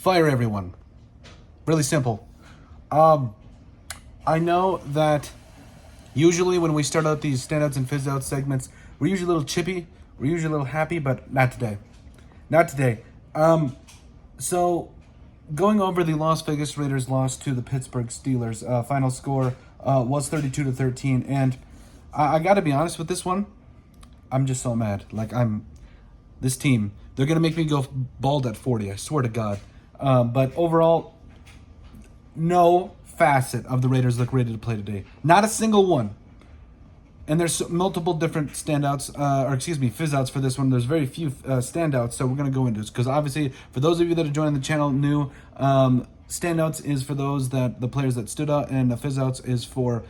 fire everyone. Really simple. I know that usually when we start out these standouts and fizzouts segments, we're usually a little chippy, we're usually a little happy, but not today. Not today. So going over the Las Vegas Raiders loss to the Pittsburgh Steelers, final score was 32-13, and I got to be honest with this one. I'm just so mad. This team, they're going to make me go bald at 40, I swear to God. But overall, no facet of the Raiders look ready to play today. Not a single one. And there's multiple different fizzouts for this one. There's very few standouts, so we're going to go into this. Because obviously, for those of you that are joining the channel new, standouts is for the players that stood out, and the fizzouts is for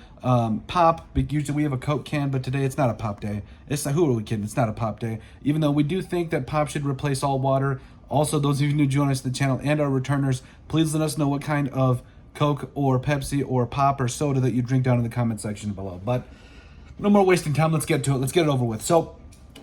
pop. Usually we have a Coke can, but today it's not a pop day. Who are we kidding? It's not a pop day. Even though we do think that pop should replace all water. Also, those of you who join us to the channel and our returners, please let us know what kind of Coke or Pepsi or pop or soda that you drink down in the comment section below. But no more wasting time. Let's get to it. Let's get it over with. So,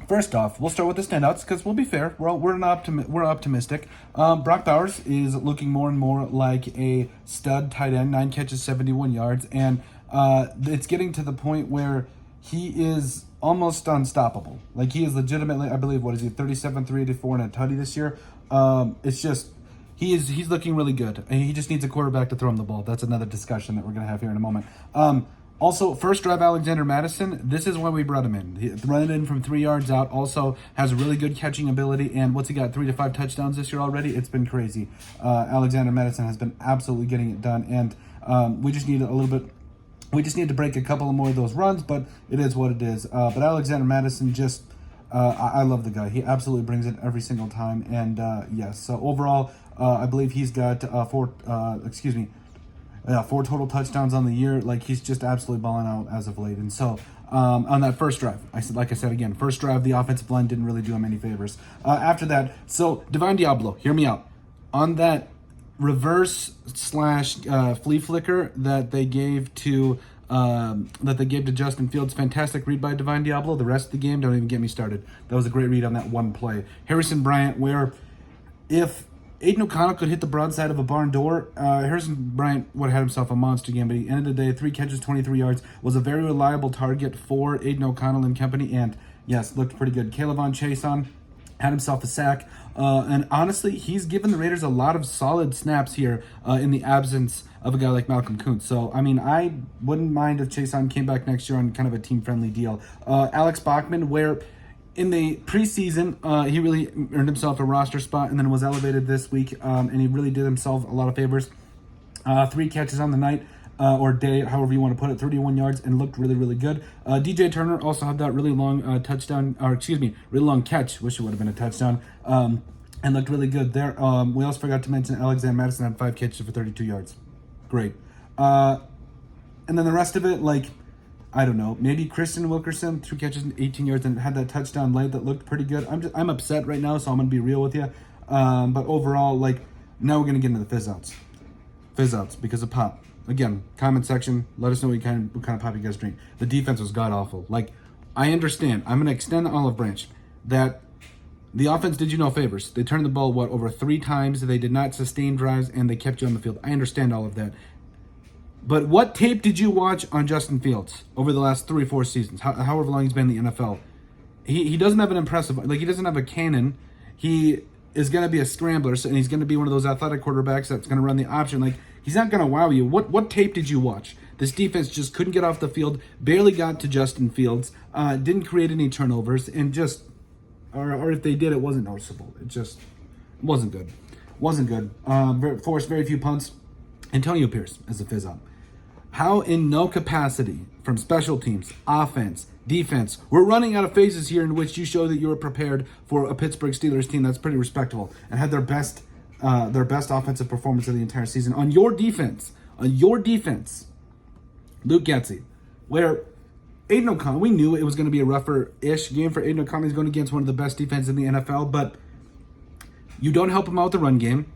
first off, we'll start with the standouts because we'll be fair. We're optimistic. Brock Bowers is looking more and more like a stud tight end. 9 catches, 71 yards, and it's getting to the point where he is almost unstoppable. Like, he is legitimately, I believe, 37, 384 and a tutty this year. It's just he's looking really good. And he just needs a quarterback to throw him the ball. That's another discussion that we're gonna have here in a moment. Also, first drive Alexander Madison, this is why we brought him in. Running in from 3 yards out, also has really good catching ability, and what's he got, 3 to 5 touchdowns this year already? It's been crazy. Alexander Madison has been absolutely getting it done, and we just need to break a couple more of those runs, but it is what it is. But Alexander Madison just, I love the guy. He absolutely brings it every single time, and yes, so overall, I believe he's got 4 total touchdowns on the year. Like, he's just absolutely balling out as of late. And so, on that first drive, first drive, the offensive line didn't really do him any favors. After that, so Divine Diablo, hear me out. On that reverse / flea flicker that they gave to Justin Fields, fantastic read by Divine Diablo. The rest of the game, don't even get me started. That was a great read on that one play. Harrison Bryant, where if Aiden O'Connell could hit the broadside of a barn door, Harrison Bryant would have had himself a monster game, but at the end of the day, 3 catches, 23 yards, was a very reliable target for Aiden O'Connell and company, and yes, looked pretty good. Kayvon Chason had himself a sack, and honestly, he's given the Raiders a lot of solid snaps here in the absence of a guy like Malcolm Kuntz. So, I mean, I wouldn't mind if Chason came back next year on kind of a team-friendly deal. Alex Bachman, where in the preseason, he really earned himself a roster spot and then was elevated this week, and he really did himself a lot of favors. 3 catches on the night, or day, however you want to put it, 31 yards, and looked really, really good. DJ Turner also had that really long really long catch, wish it would have been a touchdown, and looked really good there. We also forgot to mention Alexander Madison had 5 catches for 32 yards. Great. And then the rest of it, I don't know, maybe Christian Wilkerson, 2 catches and 18 yards, and had that touchdown late that looked pretty good. I'm upset right now, so I'm going to be real with you. But overall, now we're going to get into the fizzouts. Fizzouts, because of pop. Again, comment section, let us know what kind of pop you guys drink. The defense was god-awful. I understand. I'm going to extend the olive branch that the offense did you no favors. They turned the ball, over 3 times. They did not sustain drives, and they kept you on the field. I understand all of that. But what tape did you watch on Justin Fields over the last 3 or 4 seasons, however long he's been in the NFL? He doesn't have an impressive, he doesn't have a cannon. He is going to be a scrambler, and he's going to be one of those athletic quarterbacks that's going to run the option. He's not going to wow you. What tape did you watch? This defense just couldn't get off the field, barely got to Justin Fields, didn't create any turnovers, and or if they did, it wasn't noticeable. It just wasn't good. Wasn't good. Forced very few punts. Antonio Pierce is a fizz-out. How in no capacity, from special teams, offense, defense, we're running out of phases here in which you show that you were prepared for a Pittsburgh Steelers team that's pretty respectable and had their best offensive performance of the entire season. On your defense, Luke Getsy, where Aiden O'Connell, we knew it was going to be a rougher-ish game for Aiden O'Connell. He's going against one of the best defenses in the NFL, but you don't help him out with the run game.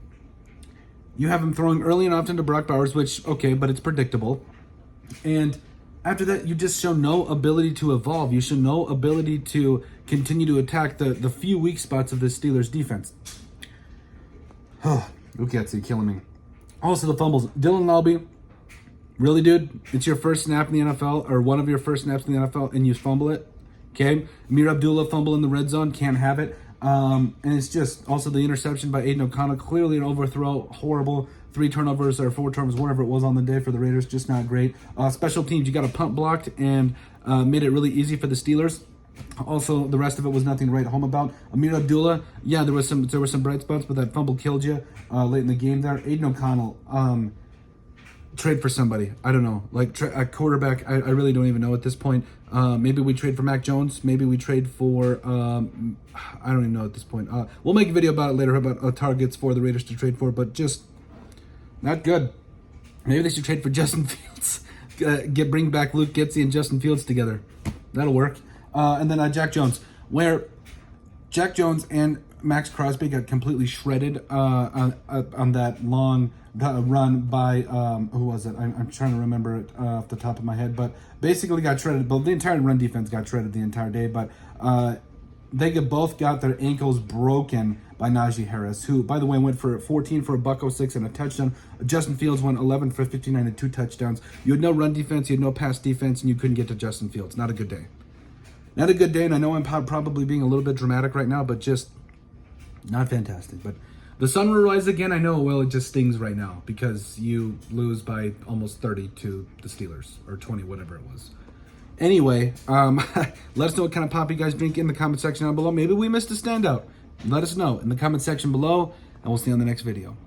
You have him throwing early and often to Brock Bowers, which, okay, but it's predictable. And after that, you just show no ability to evolve. You show no ability to continue to attack the few weak spots of the Steelers defense. Luke Getsy killing me. Also, the fumbles. Dylan Lobby, really, dude? It's your first snap in the NFL, or one of your first snaps in the NFL, and you fumble it? Okay? Amir Abdullah fumble in the red zone, can't have it. And it's just also the interception by Aiden O'Connell, clearly an overthrow, horrible. 3 turnovers or 4 turnovers, whatever it was on the day for the Raiders, just not great. Special teams, you got a punt blocked and made it really easy for the Steelers. Also, the rest of it was nothing to write home about. Amir Abdullah, yeah, there were some bright spots, but that fumble killed you late in the game there. Aiden O'Connell, trade for somebody. I don't know, like a quarterback. I really don't even know at this point. Maybe we trade for Mac Jones. Maybe we trade for I don't even know at this point. We'll make a video about it later about targets for the Raiders to trade for, but just not good. Maybe they should trade for Justin Fields. Bring back Luke Getsy and Justin Fields together. That'll work. And then Jack Jones, where Jack Jones and Max Crosby got completely shredded on that long run by, who was it? I'm trying to remember it off the top of my head, but basically got shredded. But the entire run defense got shredded the entire day, but they both got their ankles broken by Najee Harris, who, by the way, went for 14 for a $106 and a touchdown. Justin Fields went 11 for 59 and 2 touchdowns. You had no run defense, you had no pass defense, and you couldn't get to Justin Fields. Not a good day. Not a good day, and I know I'm probably being a little bit dramatic right now, but just not fantastic. But the sun will rise again. I know, well, it just stings right now because you lose by almost 30 to the Steelers, or 20, whatever it was. Anyway, let us know what kind of pop you guys drink in the comment section down below. Maybe we missed a standout. Let us know in the comment section below, and we'll see you on the next video.